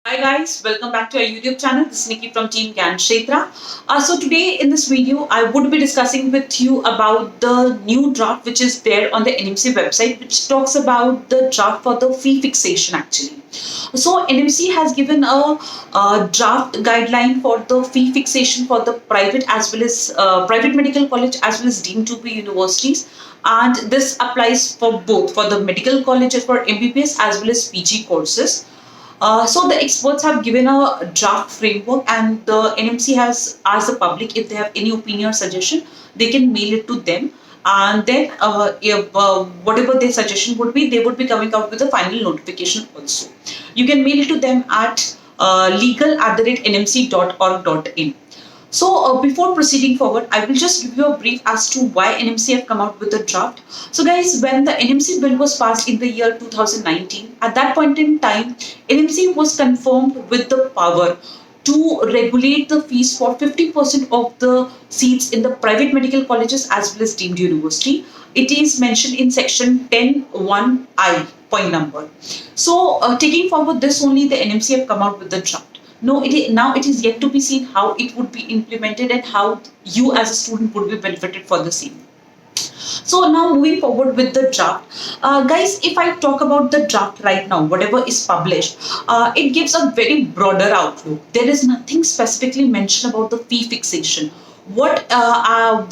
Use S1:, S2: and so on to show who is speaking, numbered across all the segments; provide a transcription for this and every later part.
S1: Hi guys, welcome back to our YouTube channel. This is Nikki from Team Gyanshetra. So today in this video, I would be discussing with you about the new draft which is there on the NMC website, which talks about the draft for the fee fixation actually. So NMC has given a draft guideline for the fee fixation for the private as well as private medical college as well as deemed to be universities. And this applies for both, for the medical college for MBBS as well as PG courses. So the experts have given a draft framework, and the NMC has asked the public if they have any opinion or suggestion, they can mail it to them. And then, if, whatever their suggestion would be, they would be coming out with a final notification also. You can mail it to them at legal@nmc.org.in. So before proceeding forward, I will just give you a brief as to why NMC have come out with the draft. So guys, when the NMC bill was passed in the year 2019, at that point in time, NMC was confirmed with the power to regulate the fees for 50% of the seats in the private medical colleges as well as deemed university. It is mentioned in section 10(1)(I) point number. So taking forward this only, the NMC have come out with the draft. Now it is yet to be seen how it would be implemented and how you as a student would be benefited for the same. So now moving forward with the draft, guys, if I talk about the draft right now, whatever is published, it gives a very broader outlook. There is nothing specifically mentioned about the fee fixation. What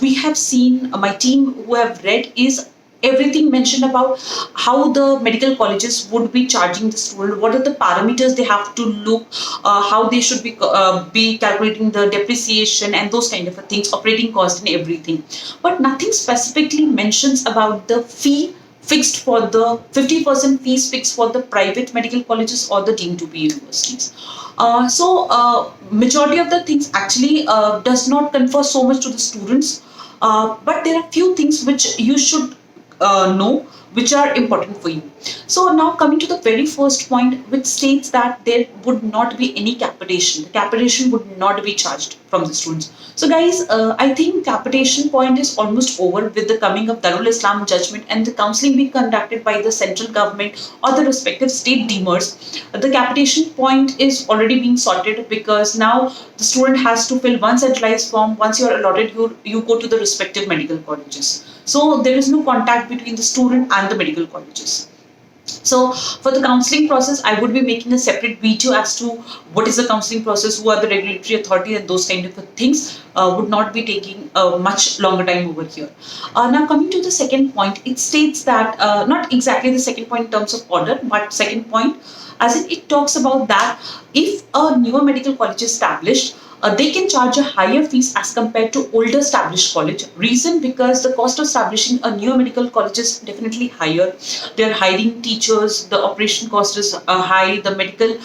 S1: we have seen, my team who have read, is everything mentioned about how the medical colleges would be charging the student, what are the parameters they have to look, how they should be calculating the depreciation and those kind of things, operating cost and everything. But nothing specifically mentions about the fee fixed for the 50% fees fixed for the private medical colleges or the deemed to be universities. Majority of the things actually does not confer so much to the students, but there are few things which you should know, which are important for you. So now coming to the very first point, which states that there would not be any capitation. The capitation would not be charged from the students. So guys, I think capitation point is almost over with the coming of Darul Islam judgment and the counselling being conducted by the central government or the respective state deemers. The capitation point is already being sorted, because now the student has to fill one centralized form. Once you are allotted, you go to the respective medical colleges. So there is no contact between the student and the medical colleges. So for the counselling process, I would be making a separate video as to what is the counselling process, who are the regulatory authority, and those kind of things would not be taking much longer time over here. Now coming to the second point, it states that, not exactly the second point in terms of order, but second point, as it talks about that if a newer medical college is established, they can charge a higher fees as compared to older established college. Reason, because the cost of establishing a new medical college is definitely higher. They are hiring teachers, the operation cost is high, the medical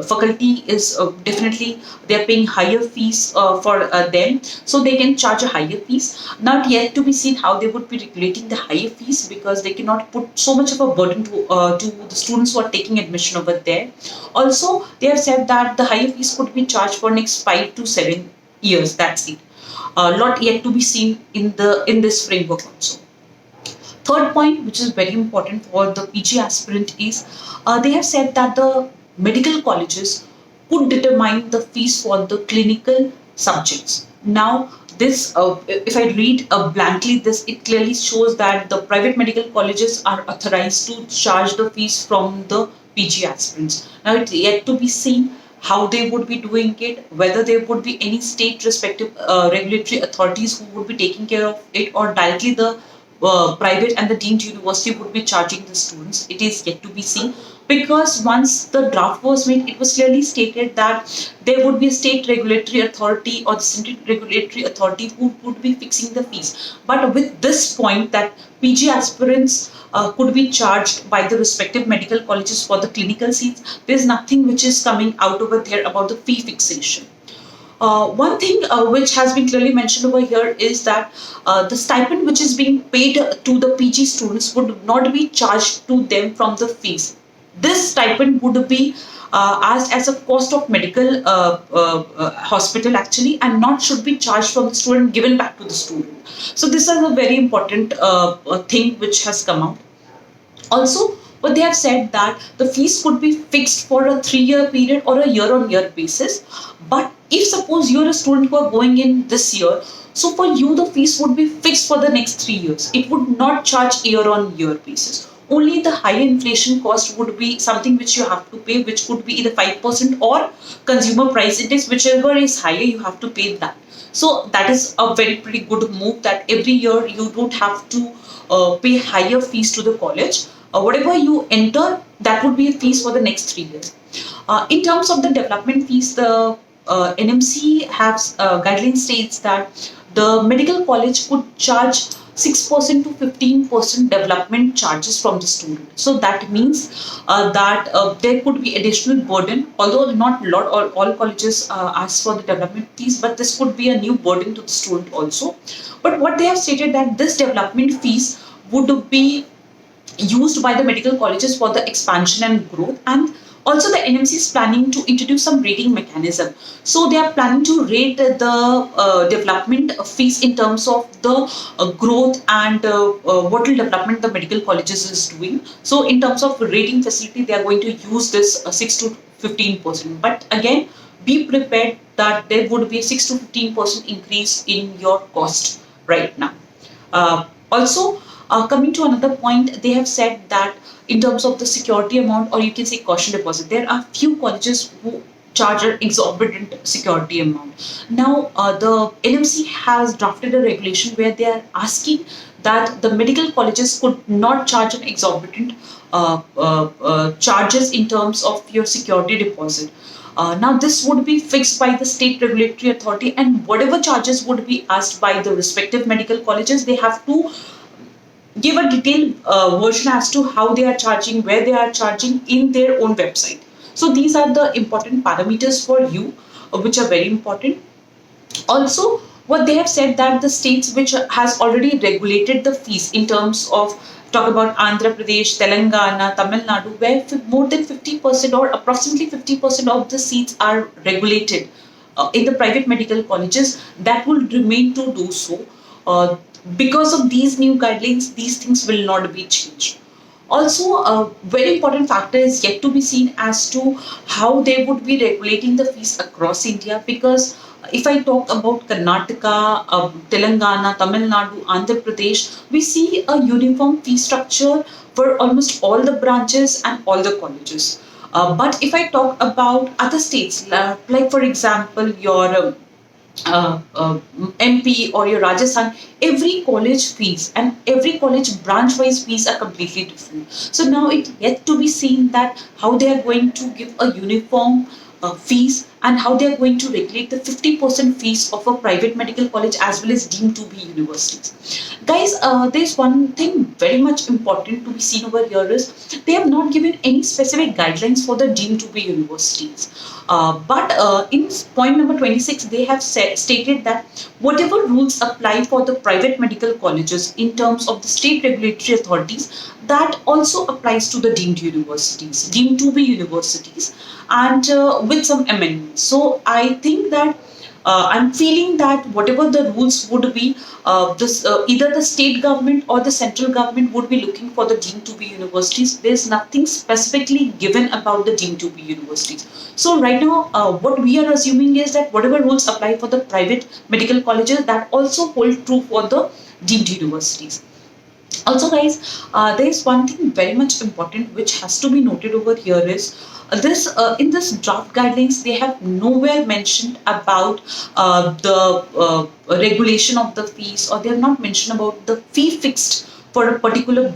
S1: faculty is definitely, they are paying higher fees for them, so they can charge a higher fees. Not yet to be seen how they would be regulating the higher fees, because they cannot put so much of a burden to the students who are taking admission over there. Also, they have said that the higher fees could be charged for next 5 to 7 years. That's it. Not yet to be seen in this framework also. Third point, which is very important for the PG aspirant, is they have said that the medical colleges could determine the fees for the clinical subjects. Now, this, if I read blankly this, it clearly shows that the private medical colleges are authorized to charge the fees from the PG aspirants. Now, it's yet to be seen how they would be doing it, whether there would be any state respective regulatory authorities who would be taking care of it, or directly the private and the deemed university would be charging the students. It is yet to be seen, because once the draft was made, it was clearly stated that there would be a state regulatory authority or the central regulatory authority who would be fixing the fees. But with this point that PG aspirants could be charged by the respective medical colleges for the clinical seats, there is nothing which is coming out over there about the fee fixation. One thing which has been clearly mentioned over here is that the stipend which is being paid to the PG students would not be charged to them from the fees. This stipend would be as a cost of medical hospital actually, and not should be charged from the student, given back to the student. So this is a very important thing which has come out. Also, What they have said that the fees could be fixed for a 3-year period or a year-on-year basis. But if suppose you're a student who are going in this year, so for you the fees would be fixed for the next 3 years. It would not charge year-on-year basis. Only the higher inflation cost would be something which you have to pay, which could be either 5% or consumer price index, whichever is higher, you have to pay that. So that is a very pretty good move, that every year you don't have to pay higher fees to the college. Whatever you enter, that would be a fees for the next 3 years. In terms of the development fees, the NMC has guideline states that the medical college could charge 6% to 15% development charges from the student. So that means that there could be additional burden, although not lot or all colleges ask for the development fees, but this could be a new burden to the student also. But what they have stated that this development fees would be used by the medical colleges for the expansion and growth, and also the NMC is planning to introduce some rating mechanism. So they are planning to rate the development fees in terms of the growth and what development the medical colleges is doing. So in terms of rating facility, they are going to use this 6 to 15%. But again, be prepared that there would be 6 to 15% increase in your cost right now. Coming to another point, they have said that in terms of the security amount, or you can say caution deposit, there are few colleges who charge an exorbitant security amount. Now, the NMC has drafted a regulation where they are asking that the medical colleges could not charge an exorbitant charges in terms of your security deposit. Now, this would be fixed by the state regulatory authority, and whatever charges would be asked by the respective medical colleges, they have to give a detailed version as to how they are charging, where they are charging in their own website. So these are the important parameters for you, which are very important. Also, what they have said that the states which has already regulated the fees in terms of, talk about Andhra Pradesh, Telangana, Tamil Nadu, where more than 50% or approximately 50% of the seats are regulated in the private medical colleges, that will remain to do so. Because of these new guidelines, these things will not be changed. Also, a very important factor is yet to be seen as to how they would be regulating the fees across India. Because if I talk about Karnataka, Telangana, Tamil Nadu, Andhra Pradesh, we see a uniform fee structure for almost all the branches and all the colleges. But if I talk about other states, like for example, your MP or your Rajasthan, every college fees and every college branch-wise fees are completely different. So now it's yet to be seen that how they are going to give a uniform fees and how they are going to regulate the 50% fees of a private medical college as well as deemed to be universities. Guys, there's one thing very much important to be seen over here is they have not given any specific guidelines for the deemed to be universities. But in point number 26, they have stated that whatever rules apply for the private medical colleges in terms of the state regulatory authorities, that also applies to the deemed universities, deemed to be universities, and with some amendments. So I think that I'm feeling that whatever the rules would be, either the state government or the central government would be looking for the deemed to be universities. There's nothing specifically given about the deemed to be universities. So right now, what we are assuming is that whatever rules apply for the private medical colleges, that also hold true for the deemed universities. Also, guys, there is one thing very much important which has to be noted over here is in this draft guidelines, they have nowhere mentioned about the regulation of the fees, or they have not mentioned about the fee fixed for a particular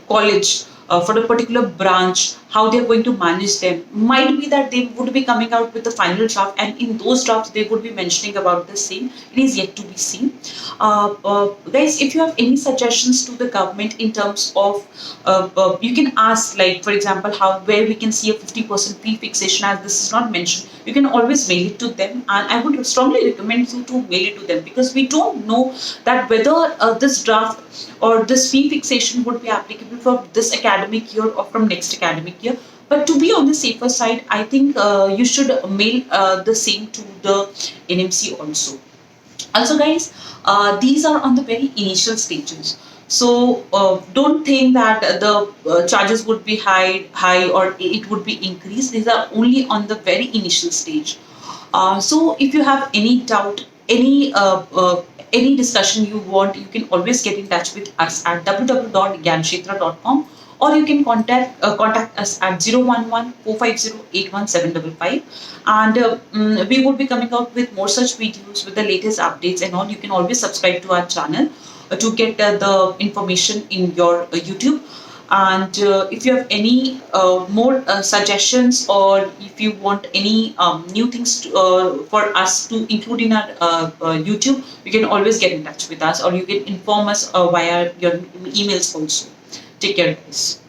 S1: college, for a particular branch, how they're going to manage them. Might be that they would be coming out with the final draft, and in those drafts they would be mentioning about the same. It is yet to be seen. Guys, if you have any suggestions to the government in terms of, you can ask, like for example, where we can see a 50% fee fixation, as this is not mentioned, you can always mail it to them, and I would strongly recommend you to mail it to them, because we don't know that whether this draft or this fee fixation would be applicable for this academic year or from next academic year. But to be on the safer side, I think you should mail the same to the NMC also. Also, guys, these are on the very initial stages. So don't think that the charges would be high or it would be increased. These are only on the very initial stage. So if you have any doubt, any discussion you want, you can always get in touch with us at www.gyanshetra.com, or you can contact us at 011 and we would be coming out with more such videos with the latest updates and all. You can always subscribe to our channel to get the information in your YouTube. And if you have any more suggestions, or if you want any new things for us to include in our YouTube, you can always get in touch with us, or you can inform us via your emails also. Take care, guys.